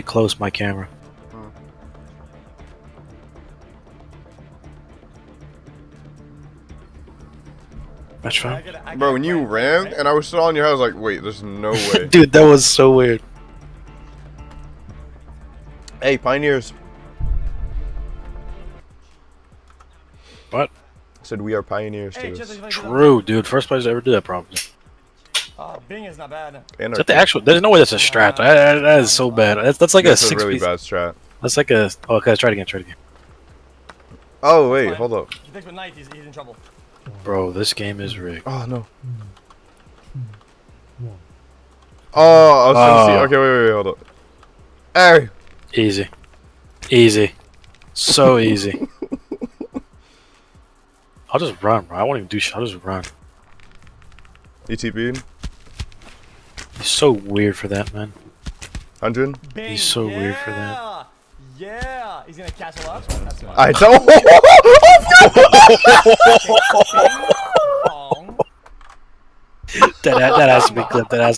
close, my camera. That's fine. Bro, when you ran and I was still on your head, I was like, wait, there's no way. Dude, that was so weird. Hey, Pioneers. What? I said we are pioneers to this. True, dude. First place to ever do that, probably. Bing is not bad. And Is that the actual? There's no way that's a strat. That is so bad. That's like that's a a 6 really piece. bad strat. That's like a. Oh, okay, try it again. Try it again. Oh, wait, hold up. If he picks with knight, he's in trouble. Bro, this game is rigged. Oh, no. Oh, I was trying to see. Okay, wait, hold up. Hey! Easy. Easy. So easy. I'll just run, bro. I won't even do shit. I'll just run. ETB? He's so weird for that, man. 100? Bing. He's so weird for that. Yeah! He's gonna castle up. That's fine. I don't. Bing bong. That has to be clipped. That has